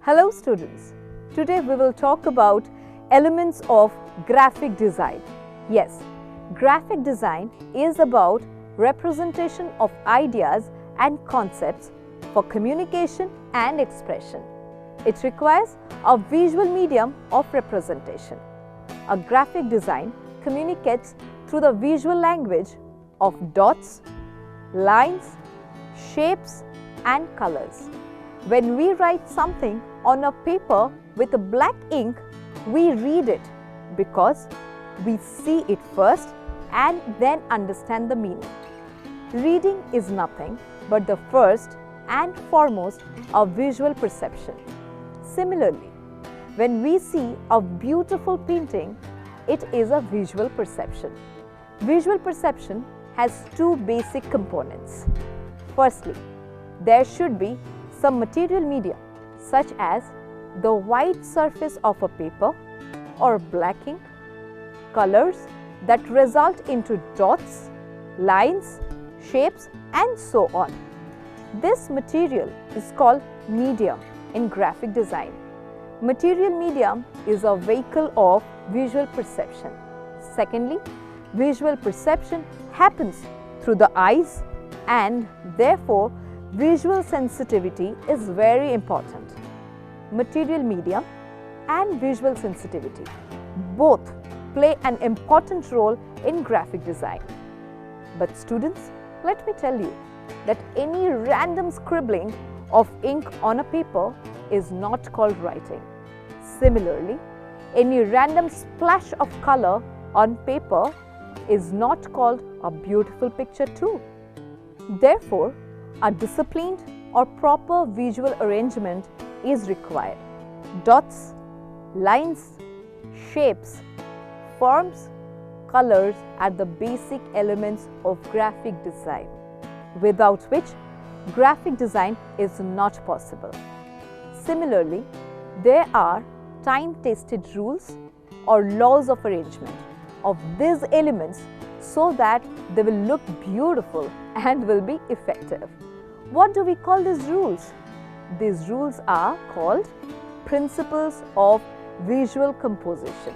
Hello students, today we will talk about elements of graphic design. Yes, graphic design is about representation of ideas and concepts for communication and expression. It requires a visual medium of representation. A graphic design communicates through the visual language of dots, lines, shapes and colors. When we write something on a paper with a black ink, we read it because we see it first and then understand the meaning. Reading is nothing but the first and foremost of visual perception. Similarly, when we see a beautiful painting, it is a visual perception. Visual perception has two basic components. Firstly, there should be some material medium such as the white surface of a paper or black ink, colors that result into dots, lines, shapes and so on. This material is called medium in graphic design. Material medium is a vehicle of visual perception. Secondly, visual perception happens through the eyes and therefore visual sensitivity is very important. Material medium and visual sensitivity both play an important role in graphic design. But students, let me tell you that any random scribbling of ink on a paper is not called writing. Similarly, any random splash of color on paper is not called a beautiful picture too. Therefore, a disciplined or proper visual arrangement is required. Dots, lines, shapes, forms, colors are the basic elements of graphic design, without which graphic design is not possible. Similarly, there are time-tested rules or laws of arrangement of these elements so that they will look beautiful and will be effective. What do we call these rules? These rules are called principles of visual composition.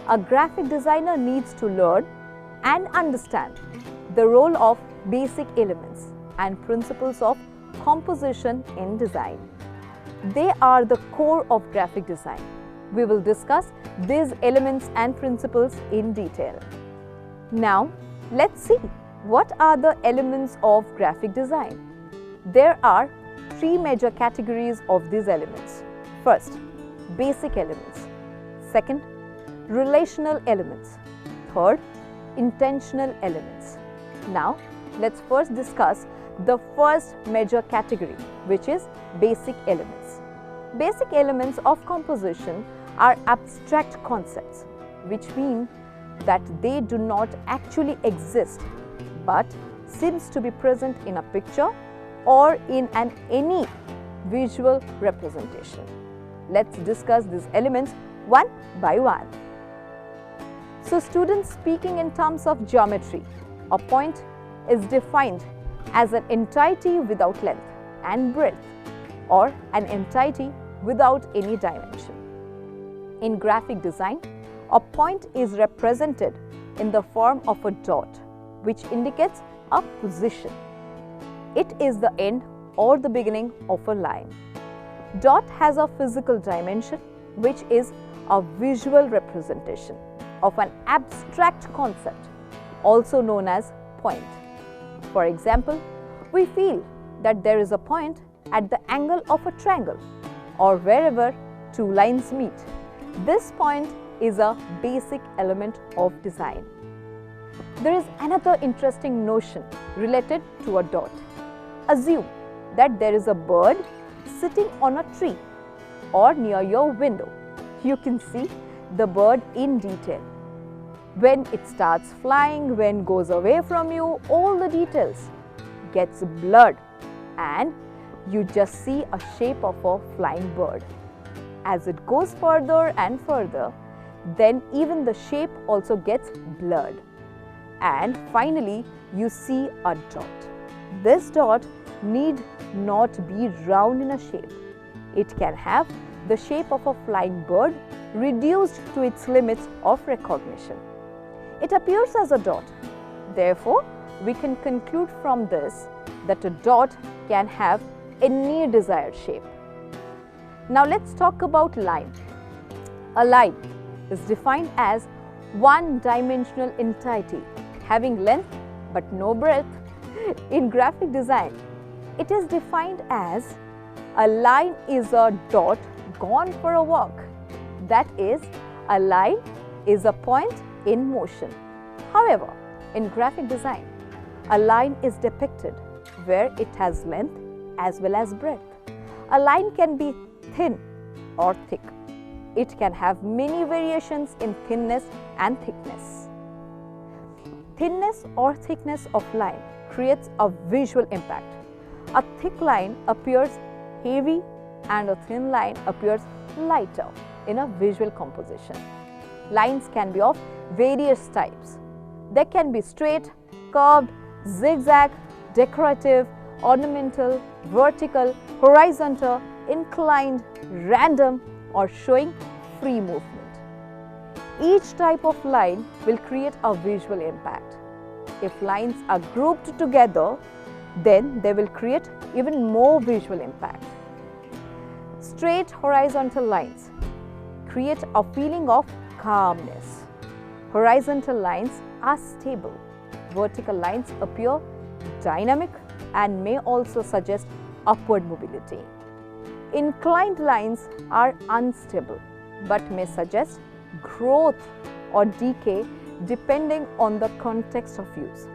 A graphic designer needs to learn and understand the role of basic elements and principles of composition in design. They are the core of graphic design. We will discuss these elements and principles in detail. Now, let's see what are the elements of graphic design. There are three major categories of these elements. First, basic elements. Second, relational elements. Third, intentional elements. Now, let's first discuss the first major category, which is basic elements. Basic elements of composition are abstract concepts, which mean that they do not actually exist but seems to be present in a picture or in any visual representation. Let's discuss these elements one by one. So students, speaking in terms of geometry, a point is defined as an entity without length and breadth or an entity without any dimension. In graphic design, a point is represented in the form of a dot, which indicates a position. It is the end or the beginning of a line. Dot has a physical dimension, which is a visual representation of an abstract concept, also known as point. For example, we feel that there is a point at the angle of a triangle or wherever two lines meet. This point is a basic element of design. There is another interesting notion related to a dot. Assume that there is a bird sitting on a tree or near your window. You can see the bird in detail. When it starts flying, when it goes away from you, all the details gets blurred and you just see a shape of a flying bird. As it goes further and further, then even the shape also gets blurred. And finally, you see a dot. This dot need not be round in a shape. It can have the shape of a flying bird reduced to its limits of recognition. It appears as a dot. Therefore, we can conclude from this that a dot can have any desired shape. Now let's talk about line. A line is defined as one-dimensional entity having length but no breadth. In graphic design, it is defined as a line is a dot gone for a walk. That is, a line is a point in motion. However, in graphic design, a line is depicted where it has length as well as breadth. A line can be thin or thick. It can have many variations in thinness and thickness. Thinness or thickness of line creates a visual impact. A thick line appears heavy and a thin line appears lighter in a visual composition. Lines can be of various types. They can be straight, curved, zigzag, decorative, ornamental, vertical, horizontal, inclined, random, or showing free movement. Each type of line will create a visual impact. If lines are grouped together, then they will create even more visual impact. Straight horizontal lines create a feeling of calmness. Horizontal lines are stable. Vertical lines appear dynamic and may also suggest upward mobility. Inclined lines are unstable but may suggest growth or decay depending on the context of use.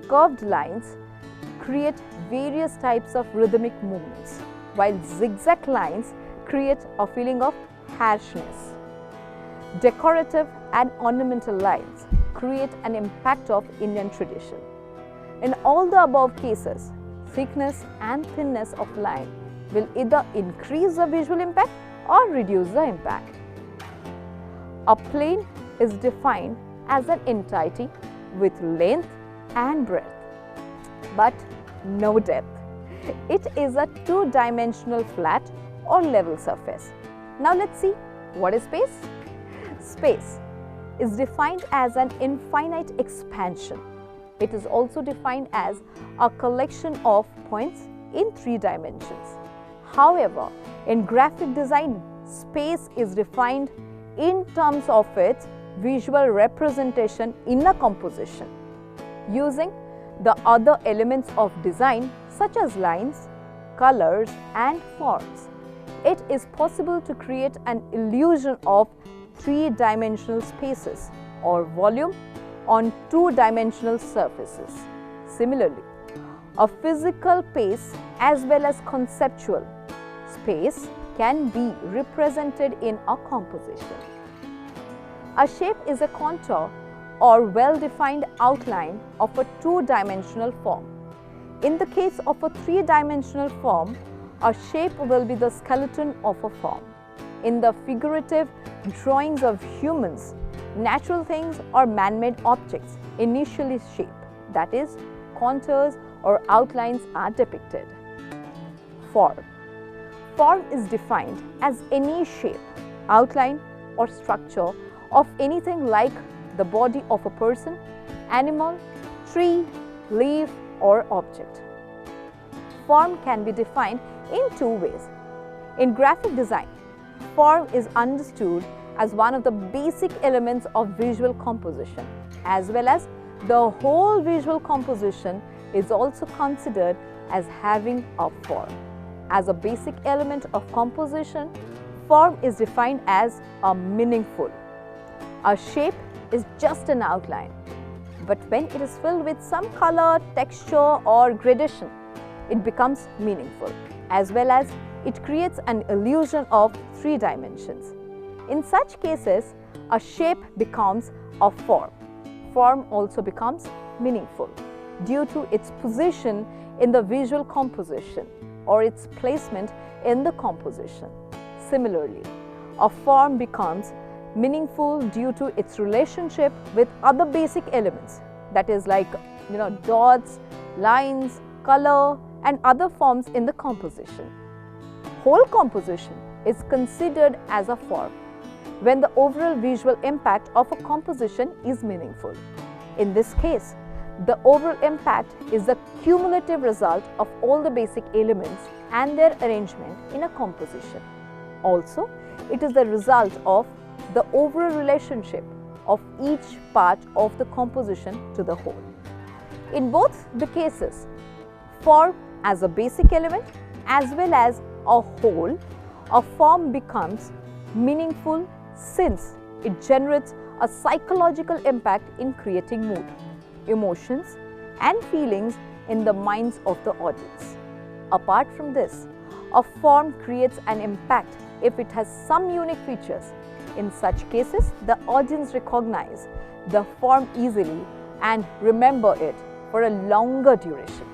Curved lines create various types of rhythmic movements, while zigzag lines create a feeling of harshness. Decorative and ornamental lines create an impact of Indian tradition. In all the above cases, thickness and thinness of line will either increase the visual impact or reduce the impact. A plane is defined as an entity with length and breadth, but no depth. It is a two-dimensional flat or level surface. Now let's see, what is space? Space is defined as an infinite expansion. It is also defined as a collection of points in 3 dimensions. However, in graphic design, space is defined in terms of its visual representation in a composition. Using the other elements of design such as lines, colors and forms, it is possible to create an illusion of 3-dimensional spaces or volume on 2-dimensional surfaces. Similarly, a physical space as well as conceptual space can be represented in a composition. A shape is a contour or well-defined outline of a 2-dimensional form. In the case of a 3-dimensional form, a shape will be the skeleton of a form. In the figurative drawings of humans, natural things or man-made objects initially shape, that is, contours or outlines are depicted. Form. Form is defined as any shape, outline or structure of anything like the body of a person, animal, tree, leaf or object. Form can be defined in 2 ways. In graphic design, form is understood as one of the basic elements of visual composition, as well as the whole visual composition is also considered as having a form. As a basic element of composition, form is defined as a meaningful. A shape is just an outline, but when it is filled with some color, texture or gradation, it becomes meaningful, as well as it creates an illusion of 3 dimensions. In such cases, a shape becomes a form. Form also becomes meaningful due to its position in the visual composition or its placement in the composition. Similarly, a form becomes meaningful due to its relationship with other basic elements, that is like dots, lines, color and other forms in the composition. whole composition is considered as a form when the overall visual impact of a composition is meaningful. In this case, the overall impact is the cumulative result of all the basic elements and their arrangement in a composition. Also, it is the result of the overall relationship of each part of the composition to the whole. In both the cases, form as a basic element as well as a whole, a form becomes meaningful since it generates a psychological impact in creating mood, emotions and feelings in the minds of the audience. Apart from this, a form creates an impact if it has some unique features. In such cases, the audience recognize the form easily and remember it for a longer duration.